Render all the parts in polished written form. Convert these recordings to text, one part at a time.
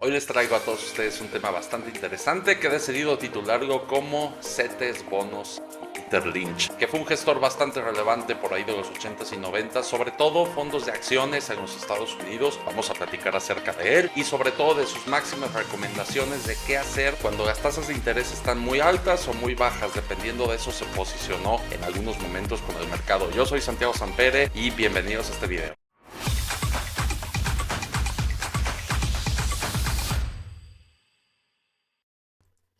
Hoy les traigo a todos ustedes un tema bastante interesante que he decidido titularlo como CETES, bonos y Peter Lynch, que fue un gestor bastante relevante por ahí de los 80s y 90s, sobre todo fondos de acciones en los Estados Unidos. Vamos a platicar acerca de él y sobre todo de sus máximas recomendaciones de qué hacer cuando las tasas de interés están muy altas o muy bajas. Dependiendo de eso se posicionó en algunos momentos con el mercado. Yo soy Santiago Sampere y bienvenidos a este video.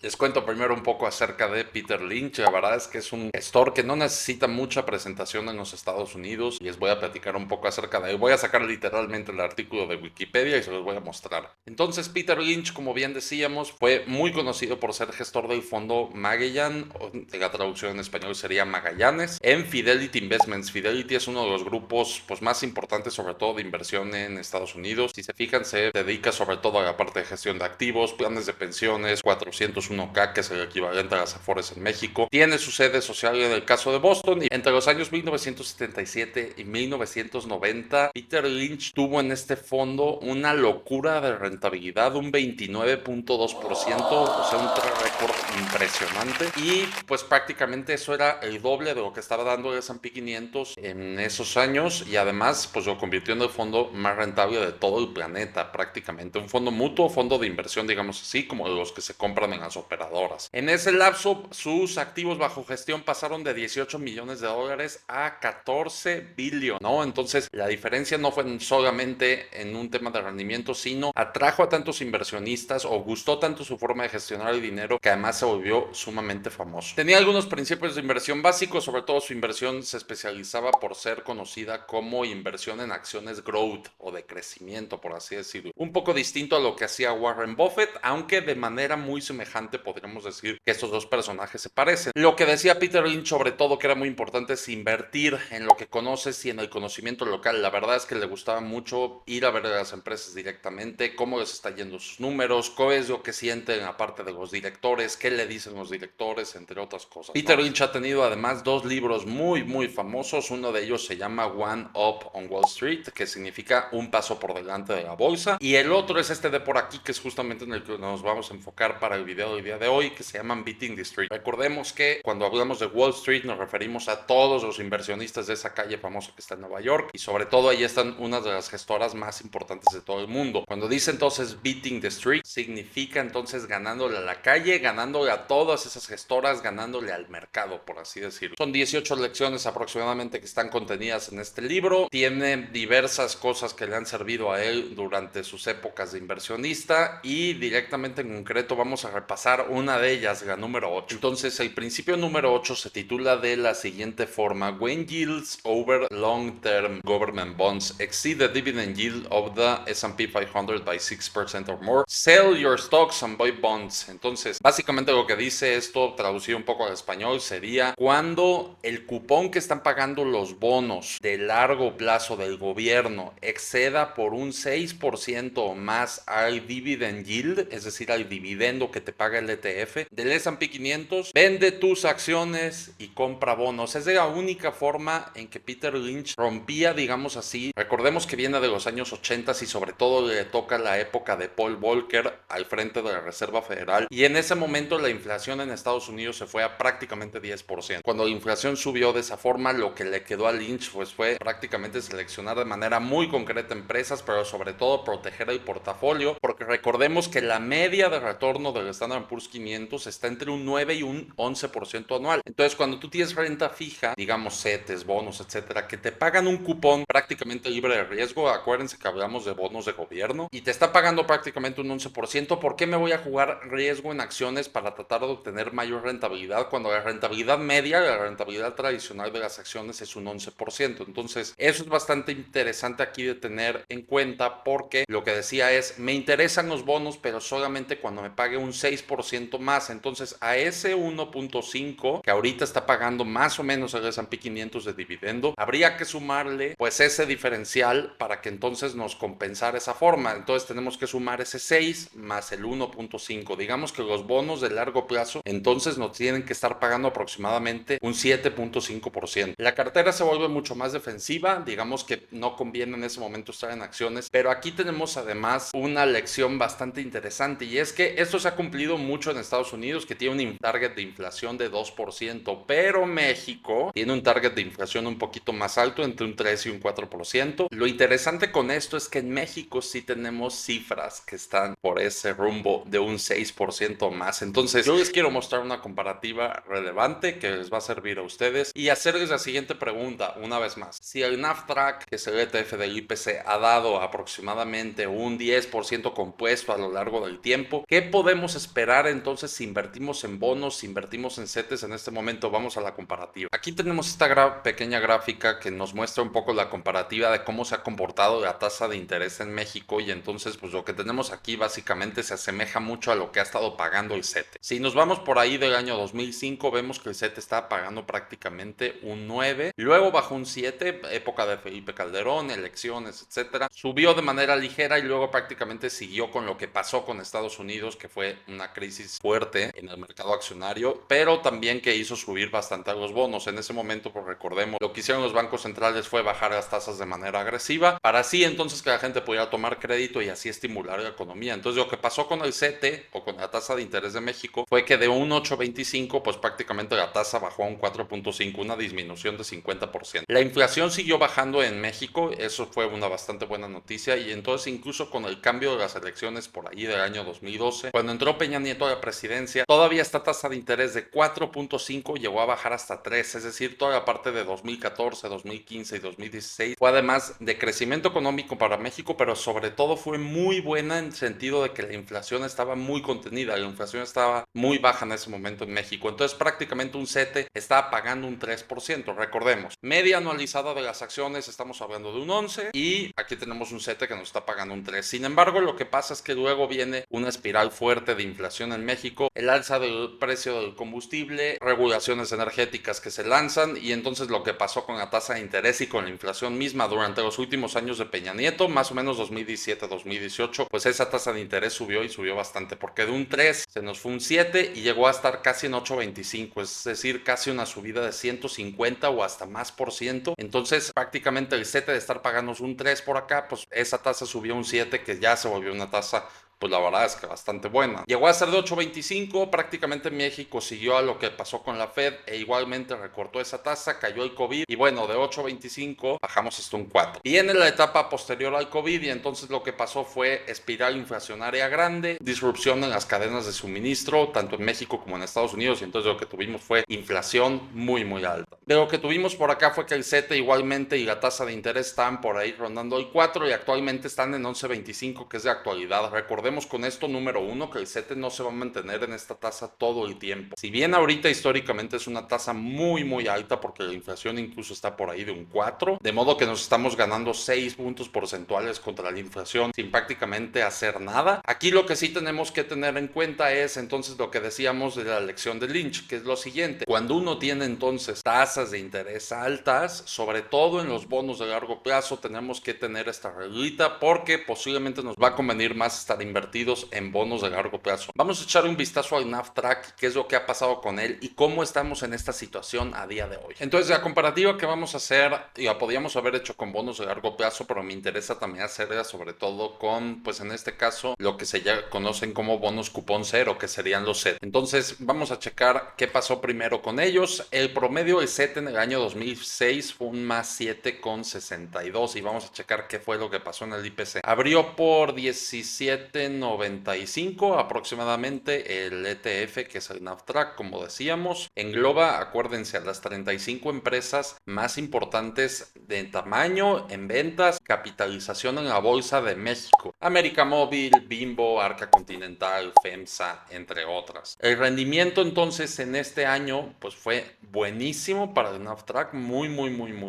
Les cuento primero un poco acerca de Peter Lynch. La verdad es que es un gestor que no necesita mucha presentación en los Estados Unidos y les voy a platicar un poco acerca de él. Voy a sacar literalmente el artículo de Wikipedia y se los voy a mostrar. Entonces, Peter Lynch, como bien decíamos, fue muy conocido por ser gestor del fondo Magellan, o la traducción en español sería Magallanes, en Fidelity Investments. Fidelity es uno de los grupos más importantes, sobre todo de inversión en Estados Unidos. Si se fijan, se dedica sobre todo a la parte de gestión de activos, planes de pensiones, 401k, que es el equivalente a las Afores en México. Tiene su sede social en el caso de Boston y entre los años 1977 y 1990, Peter Lynch tuvo en este fondo una locura de rentabilidad, un 29.2%, o sea, un récord impresionante. Y pues prácticamente eso era el doble de lo que estaba dando el S&P 500 en esos años y además pues lo convirtió en el fondo más rentable de todo el planeta prácticamente. Un fondo mutuo, fondo de inversión, digamos así, como los que se compran en las operadoras. En ese lapso, sus activos bajo gestión pasaron de 18 millones de dólares a 14 billones, ¿no? Entonces, la diferencia no fue solamente en un tema de rendimiento, sino atrajo a tantos inversionistas o gustó tanto su forma de gestionar el dinero que además se volvió sumamente famoso. Tenía algunos principios de inversión básicos, sobre todo su inversión se especializaba por ser conocida como inversión en acciones growth o de crecimiento, por así decirlo. Un poco distinto a lo que hacía Warren Buffett, aunque de manera muy semejante podríamos decir que estos dos personajes se parecen. Lo que decía Peter Lynch sobre todo que era muy importante es invertir en lo que conoces y en el conocimiento local. La verdad es que le gustaba mucho ir a ver a las empresas directamente, cómo les está yendo sus números, qué es lo que sienten aparte de los directores, qué le dicen los directores, entre otras cosas, ¿no? Peter Lynch ha tenido además dos libros muy famosos. Uno de ellos se llama One Up on Wall Street, que significa un paso por delante de la bolsa, y el otro es este de por aquí, que es justamente en el que nos vamos a enfocar para el video del día de hoy, que se llaman Beating the Street. Recordemos que cuando hablamos de Wall Street nos referimos a todos los inversionistas de esa calle famosa que está en Nueva York, y sobre todo ahí están unas de las gestoras más importantes de todo el mundo. Cuando dice entonces Beating the Street, significa entonces ganándole a la calle, ganándole a todas esas gestoras, ganándole al mercado, por así decirlo. Son 18 lecciones aproximadamente que están contenidas en este libro. Tiene diversas cosas que le han servido a él durante sus épocas de inversionista y directamente en concreto vamos a repasar una de ellas, la número 8. Entonces el principio número 8 se titula de la siguiente forma: When yields over long-term government bonds exceed the dividend yield of the S&P 500 by 6% or more, sell your stocks and buy bonds. Entonces básicamente lo que dice esto, traducido un poco al español, sería cuando el cupón que están pagando los bonos de largo plazo del gobierno exceda por un 6% o más al dividend yield, es decir, al dividendo que te paga el ETF del S&P 500, vende tus acciones y compra bonos. Es de la única forma en que Peter Lynch rompía, digamos así. Recordemos que viene de los años 80 y sobre todo le toca la época de Paul Volcker al frente de la Reserva Federal, y en ese momento la inflación en Estados Unidos se fue a prácticamente 10%. Cuando la inflación subió de esa forma, lo que le quedó a Lynch pues fue prácticamente seleccionar de manera muy concreta empresas, pero sobre todo proteger el portafolio, porque recordemos que la media de retorno del Standard & Poor's 500 está entre un 9 y un 11% anual. Entonces cuando tú tienes renta fija, digamos CETES, bonos, etcétera, que te pagan un cupón prácticamente libre de riesgo, acuérdense que hablamos de bonos de gobierno, y te está pagando prácticamente un 11%, ¿por qué me voy a jugar riesgo en acciones para tratar de obtener mayor rentabilidad cuando la rentabilidad media, la rentabilidad tradicional de las acciones es un 11%? Entonces eso es bastante interesante aquí de tener en cuenta, porque lo que decía es, me interesan los bonos pero solamente cuando me pague un 6% 2% más. Entonces a ese 1.5 que ahorita está pagando más o menos el S&P 500 de dividendo, habría que sumarle pues ese diferencial para que entonces nos compensara esa forma. Entonces tenemos que sumar ese 6 más el 1.5. Digamos que los bonos de largo plazo entonces nos tienen que estar pagando aproximadamente un 7.5%. La cartera se vuelve mucho más defensiva, digamos que no conviene en ese momento estar en acciones, pero aquí tenemos además una lección bastante interesante, y es que esto se ha cumplido mucho en Estados Unidos, que tiene un target de inflación de 2%, pero México tiene un target de inflación un poquito más alto, entre un 3 y un 4%. Lo interesante con esto es que en México sí tenemos cifras que están por ese rumbo de un 6% más. Entonces yo les quiero mostrar una comparativa relevante que les va a servir a ustedes y hacerles la siguiente pregunta una vez más. Si el NAFTRAC, que es el ETF del IPC, ha dado aproximadamente un 10% compuesto a lo largo del tiempo, ¿qué podemos esperar entonces si invertimos en bonos, si invertimos en CETES en este momento? Vamos a la comparativa. Aquí tenemos esta pequeña gráfica que nos muestra un poco la comparativa de cómo se ha comportado la tasa de interés en México, y entonces pues lo que tenemos aquí básicamente se asemeja mucho a lo que ha estado pagando el CETE. Si nos vamos por ahí del año 2005, vemos que el CETE está pagando prácticamente un 9, luego bajó un 7, época de Felipe Calderón, elecciones, etcétera, subió de manera ligera y luego prácticamente siguió con lo que pasó con Estados Unidos, que fue una crisis fuerte en el mercado accionario, pero también que hizo subir bastante a los bonos. En ese momento, pues recordemos, lo que hicieron los bancos centrales fue bajar las tasas de manera agresiva, para así entonces que la gente pudiera tomar crédito y así estimular la economía. Entonces lo que pasó con el CETE o con la tasa de interés de México fue que de un 8.25 pues prácticamente la tasa bajó a un 4.5, una disminución de 50%. La inflación siguió bajando en México, eso fue una bastante buena noticia, y entonces incluso con el cambio de las elecciones por ahí del año 2012, cuando entró Peña Nieto a la presidencia, todavía esta tasa de interés de 4.5 llegó a bajar hasta 3, es decir, toda la parte de 2014, 2015 y 2016 fue además de crecimiento económico para México, pero sobre todo fue muy buena en el sentido de que la inflación estaba muy contenida, la inflación estaba muy baja en ese momento en México. Entonces prácticamente un CETE estaba pagando un 3%. Recordemos, media anualizada de las acciones estamos hablando de un 11 y aquí tenemos un CETE que nos está pagando un 3. Sin embargo, lo que pasa es que luego viene una espiral fuerte de inflación en México, el alza del precio del combustible, regulaciones energéticas que se lanzan, y entonces lo que pasó con la tasa de interés y con la inflación misma durante los últimos años de Peña Nieto, más o menos 2017-2018, pues esa tasa de interés subió y subió bastante, porque de un 3 se nos fue un 7 y llegó a estar casi en 8.25, es decir, casi una subida de 150 o hasta más por ciento. Entonces prácticamente el CETE de estar pagando un 3 por acá, pues esa tasa subió un 7, que ya se volvió una tasa pues la verdad es que bastante buena. Llegó a ser de 8.25, prácticamente México siguió a lo que pasó con la Fed e igualmente recortó esa tasa, cayó el COVID y bueno, de 8.25 bajamos hasta un 4. Y en la etapa posterior al COVID, y entonces lo que pasó fue espiral inflacionaria grande, disrupción en las cadenas de suministro, tanto en México como en Estados Unidos, y entonces lo que tuvimos fue inflación muy alta. De lo que tuvimos por acá fue que el CETE igualmente y la tasa de interés están por ahí rondando el 4 y actualmente están en 11.25, que es de actualidad. Recordemos con esto, número uno, que el CETE no se va a mantener en esta tasa todo el tiempo. Si bien ahorita históricamente es una tasa muy alta, porque la inflación incluso está por ahí de un 4, de modo que nos estamos ganando 6 puntos porcentuales contra la inflación sin prácticamente hacer nada. Aquí lo que sí tenemos que tener en cuenta es entonces lo que decíamos de la lección de Lynch, que es lo siguiente: cuando uno tiene entonces tasas de interés altas, sobre todo en los bonos de largo plazo, tenemos que tener esta reglita, porque posiblemente nos va a convenir más estar invertidos en bonos de largo plazo. Vamos a echar un vistazo al NAFTRAC, qué es lo que ha pasado con él y cómo estamos en esta situación a día de hoy. Entonces la comparativa que vamos a hacer, la podríamos haber hecho con bonos de largo plazo, pero me interesa también hacerla sobre todo con, pues en este caso, lo que se ya conocen como bonos cupón cero, que serían los CET. Entonces vamos a checar qué pasó primero con ellos. El promedio del CET en el año 2006 fue un más 7,62 y vamos a checar qué fue lo que pasó en el IPC. Abrió por 17.95 aproximadamente el ETF, que es el NAFTRAC, como decíamos. Engloba, acuérdense, a las 35 empresas más importantes de tamaño, en ventas, capitalización en la Bolsa de México: América Móvil, Bimbo, Arca Continental, FEMSA, entre otras. El rendimiento entonces en este año pues fue buenísimo, para el Nasdaq, muy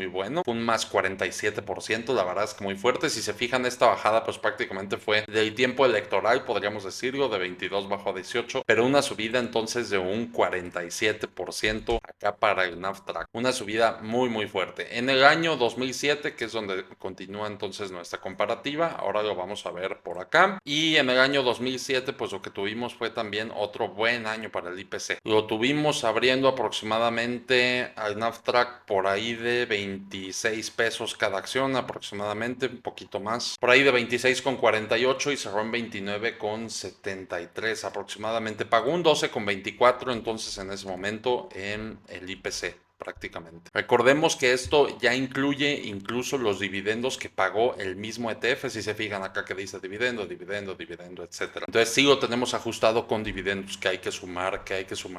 bueno, un más 47%, la verdad es que muy fuerte. Si se fijan, esta bajada pues prácticamente fue del tiempo electoral, podríamos decirlo, de 22 bajó a 18, pero una subida entonces de un 47% acá para el Nasdaq, una subida muy fuerte. En el año 2007, que es donde continúa entonces nuestra comparativa, ahora lo vamos a ver por acá, y en el año 2007 pues lo que tuvimos fue también otro buen año para el IPC. Lo tuvimos abriendo aproximadamente al Nasdaq por ahí de 26 pesos cada acción, aproximadamente, un poquito más, por ahí de 26,48 y cerró en 29,73 aproximadamente. Pagó un 12,24 entonces en ese momento en el IPC. Prácticamente. Recordemos que esto ya incluye incluso los dividendos que pagó el mismo ETF, si se fijan acá que dice dividendo, etcétera. Entonces sí lo tenemos ajustado con dividendos que hay que sumar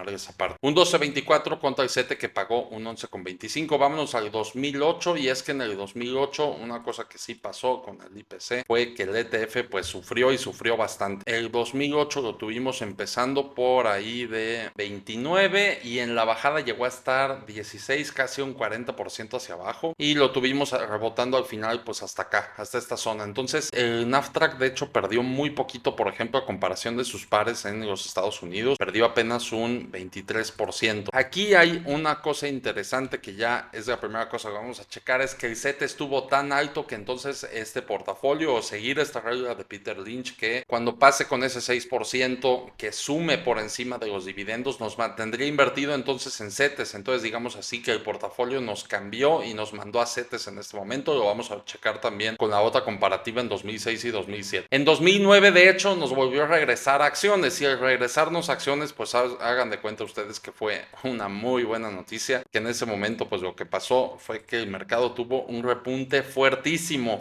esa parte. Un 12.24 contra el CETE que pagó un 11.25. Vámonos al 2008 y es que en el 2008 una cosa que sí pasó con el IPC fue que el ETF pues sufrió bastante. El 2008 lo tuvimos empezando por ahí de 29 y en la bajada llegó a estar 16, casi un 40% hacia abajo, y lo tuvimos rebotando al final pues hasta acá, hasta esta zona. Entonces el Nasdaq de hecho perdió muy poquito, por ejemplo, a comparación de sus pares en los Estados Unidos, perdió apenas un 23%. Aquí hay una cosa interesante que ya es la primera cosa que vamos a checar, es que el CETE estuvo tan alto que entonces este portafolio, o seguir esta regla de Peter Lynch, que cuando pase con ese 6% que sume por encima de los dividendos, nos mantendría invertido entonces en CETES. Entonces digamos así que el portafolio nos cambió y nos mandó a CETES en este momento. Lo vamos a checar también con la otra comparativa en 2006 y 2007. En 2009 de hecho nos volvió a regresar a acciones, y al regresarnos a acciones pues hagan de cuenta ustedes que fue una muy buena noticia, que en ese momento pues lo que pasó fue que el mercado tuvo un repunte fuertísimo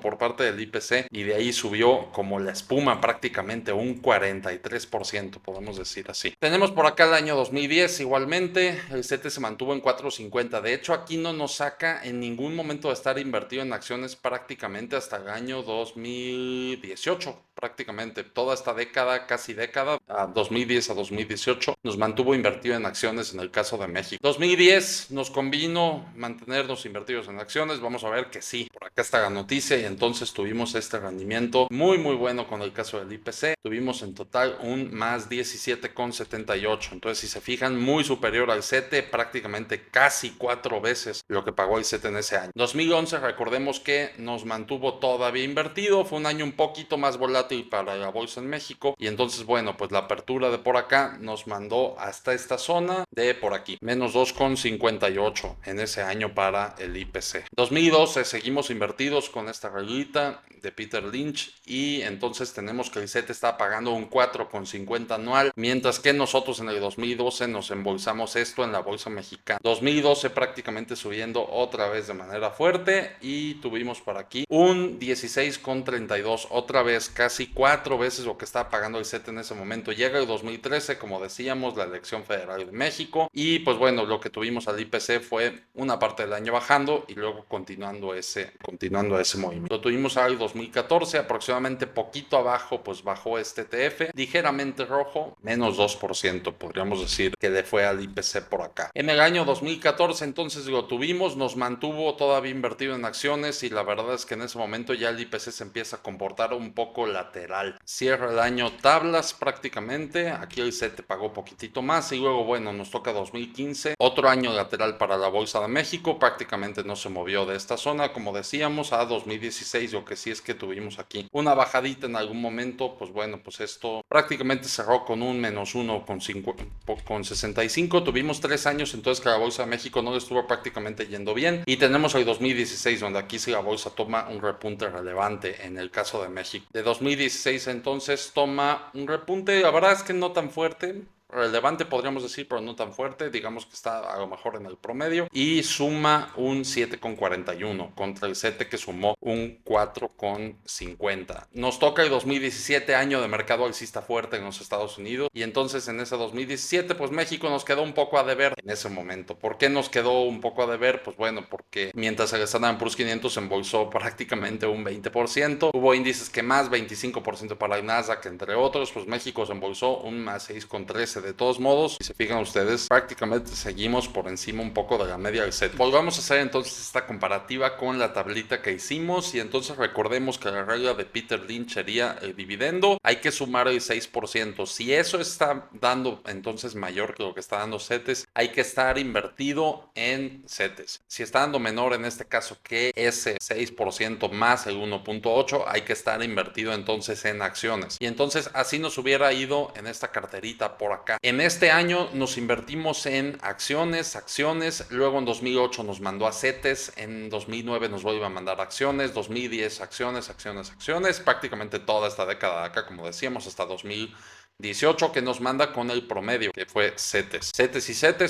por parte del IPC, y de ahí subió como la espuma prácticamente un 43%, podemos decir así. Tenemos por acá el año 2010 igualmente, el CETE se mantuvo en 4.50. De hecho aquí no nos saca en ningún momento de estar invertido en acciones prácticamente hasta el año 2018, prácticamente toda esta década, casi década, a 2010 a 2018, nos mantuvo invertido en acciones en el caso de México. 2010 nos convino mantenernos invertidos en acciones, vamos a ver que sí, por acá está la noticia, y entonces tuvimos este rendimiento muy bueno con el caso del IPC, tuvimos en total un más 17,78, entonces si se fijan muy superior al CETE, prácticamente casi 4 veces lo que pagó el CETE en ese año. 2011 recordemos que nos mantuvo todavía invertido, fue un año un poquito más volátil para la bolsa en México, y entonces bueno pues la apertura de por acá nos mandó hasta esta zona de por aquí, menos 2,58 en ese año para el IPC. 2012 seguimos invertidos con esta reglita de Peter Lynch, y entonces tenemos que el CETE está pagando un 4,50 anual, mientras que nosotros en el 2012 nos embolsamos esto en la bolsa mexicana. 2012 prácticamente subiendo otra vez de manera fuerte, y tuvimos por aquí un 16,32, otra vez casi 4 veces lo que estaba pagando el CETE en ese momento. Llega el 2013, como decíamos, la elección federal de México, y pues bueno, lo que tuvimos al IPC fue una parte del año bajando y luego continuando ese movimiento. Lo tuvimos al 2014, aproximadamente poquito abajo pues bajó este ETF, ligeramente rojo, menos 2% podríamos decir que le fue al IPC por acá. En el año 2014 entonces lo tuvimos, nos mantuvo todavía invertido en acciones, y la verdad es que en ese momento ya el IPC se empieza a comportar un poco lateral. Cierra el año tablas prácticamente, aquí el CETE pagó poquitito más, y luego bueno nos toca 2015, otro año lateral para la Bolsa de México, prácticamente no se movió de esta zona, como decíamos, a 2016, lo que sí es que tuvimos aquí una bajadita en algún momento, pues bueno, pues esto prácticamente cerró con un menos 1,65. Tuvimos 3 años entonces que la Bolsa de México no le estuvo prácticamente yendo bien, y tenemos el 2016 donde aquí sí la bolsa toma un repunte relevante en el caso de México. De 2016 entonces toma un repunte, la verdad es que no tan fuerte, relevante podríamos decir, pero no tan fuerte, digamos que está a lo mejor en el promedio, y suma un 7,41 contra el CETE que sumó un 4,50. Nos toca el 2017, año de mercado alcista fuerte en los Estados Unidos, y entonces en ese 2017 pues México nos quedó un poco a deber en ese momento. ¿Por qué nos quedó un poco a deber? Pues bueno, porque mientras el Standard & Poor's 500 se embolsó prácticamente un 20%, hubo índices que más 25% para el Nasdaq entre otros, pues México se embolsó un más 6,13 de todos modos, si se fijan ustedes, prácticamente seguimos por encima un poco de la media del set. Volvamos a hacer entonces esta comparativa con la tablita que hicimos y entonces recordemos que la regla de Peter Lynch sería el dividendo, hay que sumar el 6%. Si eso está dando entonces mayor que lo que está dando CETES, hay que estar invertido en CETES. Si está dando menor en este caso que ese 6% más el 1.8, hay que estar invertido entonces en acciones. Y entonces así nos hubiera ido en esta carterita por acá. En este año nos invertimos en acciones, luego en 2008 nos mandó a CETES, en 2009 nos vuelve a mandar acciones, 2010 acciones, prácticamente toda esta década de acá, como decíamos, hasta 2018 que nos manda con el promedio que fue CETES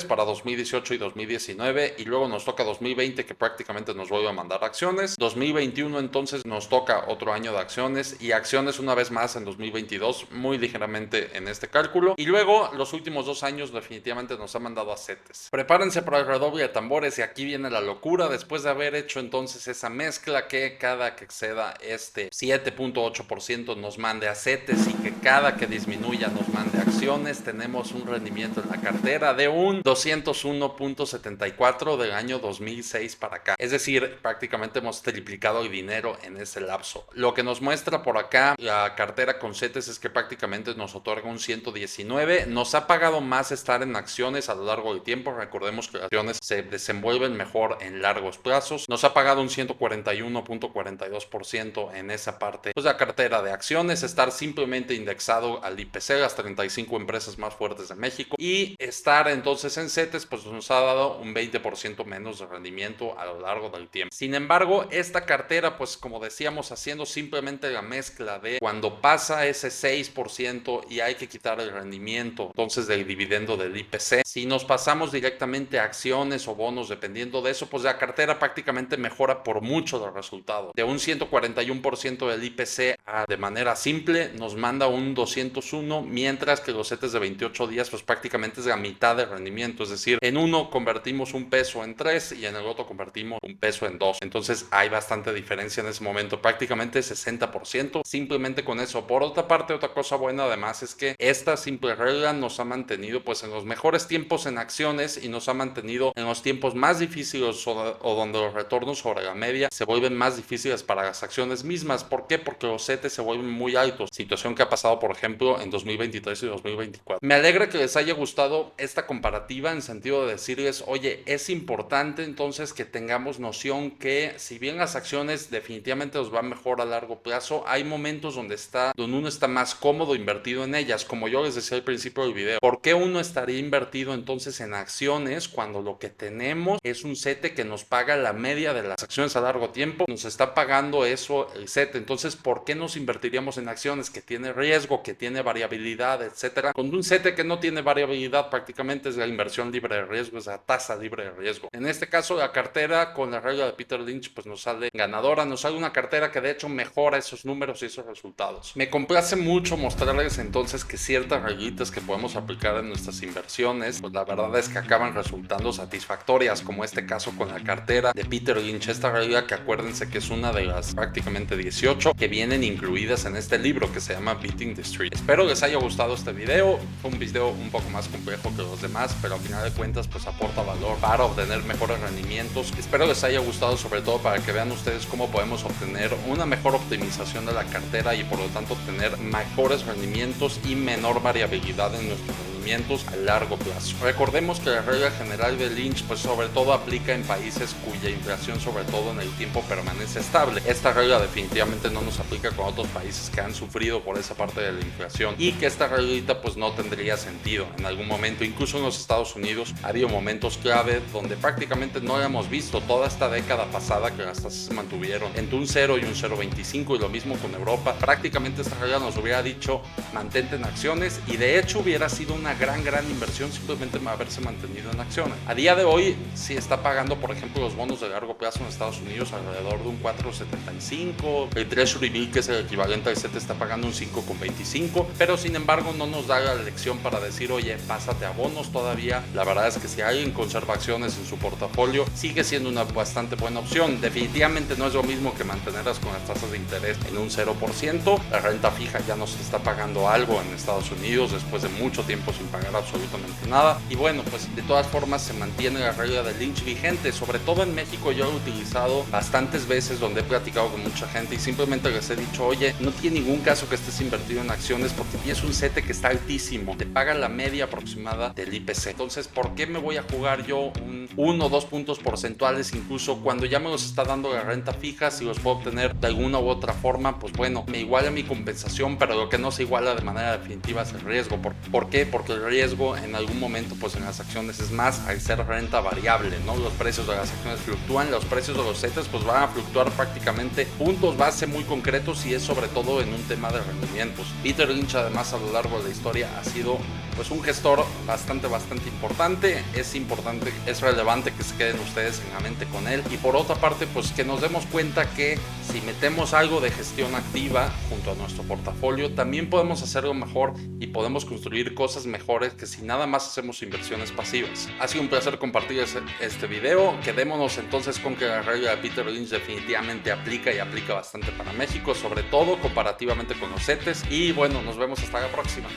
para 2018 y 2019 y luego nos toca 2020 que prácticamente nos vuelve a mandar acciones, 2021 entonces nos toca otro año de acciones y acciones una vez más en 2022 muy ligeramente en este cálculo y luego los últimos 2 años definitivamente nos ha mandado a CETES. Prepárense para el redoble de tambores y aquí viene la locura después de haber hecho entonces esa mezcla que cada que exceda este 7.8% nos mande a CETES y que cada que disminuya nos mande acciones, tenemos un rendimiento en la cartera de un 201.74 del año 2006 para acá. Es decir, prácticamente hemos triplicado el dinero en ese lapso. Lo que nos muestra por acá la cartera con CETES es que prácticamente nos otorga un 119. Nos ha pagado más estar en acciones a lo largo del tiempo. Recordemos que las acciones se desenvuelven mejor en largos plazos. Nos ha pagado un 141.42% en esa parte. Pues la cartera de acciones, estar simplemente indexado al IPC, las 35 empresas más fuertes de México, y estar entonces en CETES pues nos ha dado un 20% menos de rendimiento a lo largo del tiempo. Sin embargo, esta cartera pues como decíamos haciendo simplemente la mezcla de cuando pasa ese 6% y hay que quitar el rendimiento entonces del dividendo del IPC, si nos pasamos directamente a acciones o bonos dependiendo de eso, pues la cartera prácticamente mejora por mucho los resultados. De un 141% del IPC de manera simple nos manda un 201, mientras que los CETES de 28 días pues prácticamente es la mitad de rendimiento, es decir, en uno convertimos un peso en 3 y en el otro convertimos un peso en 2, entonces hay bastante diferencia en ese momento, prácticamente 60% simplemente con eso. Por otra parte, otra cosa buena además es que esta simple regla nos ha mantenido pues en los mejores tiempos en acciones y nos ha mantenido en los tiempos más difíciles o donde los retornos sobre la media se vuelven más difíciles para las acciones mismas. ¿Por qué? Porque los CETES se vuelven muy altos, situación que ha pasado por ejemplo en 2023 y 2024. Me alegra que les haya gustado esta comparativa en sentido de decirles, oye, es importante entonces que tengamos noción que si bien las acciones definitivamente nos van mejor a largo plazo, hay momentos donde uno está más cómodo invertido en ellas, como yo les decía al principio del video. ¿Por qué uno estaría invertido entonces en acciones cuando lo que tenemos es un CETE que nos paga la media de las acciones a largo tiempo? Nos está pagando eso el CETE, entonces ¿por qué nos invertiríamos en acciones que tiene riesgo, que tiene variabilidad, etcétera? Con un CETE que no tiene variabilidad, prácticamente es la inversión libre de riesgo, es la tasa libre de riesgo. En este caso, la cartera con la regla de Peter Lynch pues nos sale ganadora, nos sale una cartera que de hecho mejora esos números y esos resultados. Me complace mucho mostrarles entonces que ciertas reglitas que podemos aplicar en nuestras inversiones, pues la verdad es que acaban resultando satisfactorias, como este caso con la cartera de Peter Lynch, esta regla que acuérdense que es una de las prácticamente 18 que vienen incluidas en este libro que se llama Beating the Street. Espero les haya gustado este video, fue un video un poco más complejo que los demás, pero al final de cuentas pues aporta valor para obtener mejores rendimientos. Espero les haya gustado sobre todo para que vean ustedes cómo podemos obtener una mejor optimización de la cartera y por lo tanto obtener mejores rendimientos y menor variabilidad en nuestros rendimientos a largo plazo. Recordemos que la regla general de Lynch pues sobre todo aplica en países cuya inflación sobre todo en el tiempo permanece estable. Esta regla definitivamente no nos aplica con otros países que han sufrido por esa parte de la inflación y que esta reglita pues no tendría sentido en algún momento. Incluso en los Estados Unidos ha habido momentos clave donde prácticamente no hemos visto toda esta década pasada que las tasas se mantuvieron entre un 0 y un 0.25 y lo mismo con Europa. Prácticamente esta regla nos hubiera dicho mantente en acciones y de hecho hubiera sido una gran inversión simplemente haberse mantenido en acciones. A día de hoy sí está pagando por ejemplo los bonos de largo plazo en Estados Unidos alrededor de un 4.75, el Treasury Bill que es el equivalente al CETE está pagando un 5.25, pero sin embargo no nos da la lección para decir oye pásate a bonos todavía. La verdad es que si alguien conserva acciones en su portafolio sigue siendo una bastante buena opción. Definitivamente no es lo mismo que mantenerlas con las tasas de interés en un 0%. La renta fija ya nos está pagando algo en Estados Unidos después de mucho tiempo sin pagar absolutamente nada. Y bueno, pues de todas formas se mantiene la regla del Lynch vigente, sobre todo en México. Yo lo he utilizado bastantes veces donde he platicado con mucha gente y simplemente les he dicho, oye, no tiene ningún caso que estés invertido en acciones porque tienes un CETE que está altísimo, te paga la media aproximada del IPC. Entonces, ¿por qué me voy a jugar yo un 1 o 2 puntos porcentuales incluso cuando ya me los está dando la renta fija? Si los puedo obtener de alguna u otra forma, pues bueno, me iguala mi compensación, pero lo que no se iguala de manera definitiva es el riesgo. ¿Por qué? Porque el riesgo en algún momento pues en las acciones es más al ser renta variable, ¿no? Los precios de las acciones fluctúan, los precios de los CETES pues van a fluctuar prácticamente puntos base muy concretos y es sobre todo en un tema de rendimientos. Peter Lynch además a lo largo de la historia ha sido pues un gestor bastante importante. Es relevante que se queden ustedes en la mente con él y por otra parte pues que nos demos cuenta que si metemos algo de gestión activa junto a nuestro portafolio también podemos hacerlo mejor y podemos construir cosas mejores que si nada más hacemos inversiones pasivas. Ha sido un placer compartir este video. Quedémonos entonces con que la regla de Peter Lynch definitivamente aplica y aplica bastante para México, sobre todo comparativamente con los CETES, y bueno, nos vemos hasta la próxima.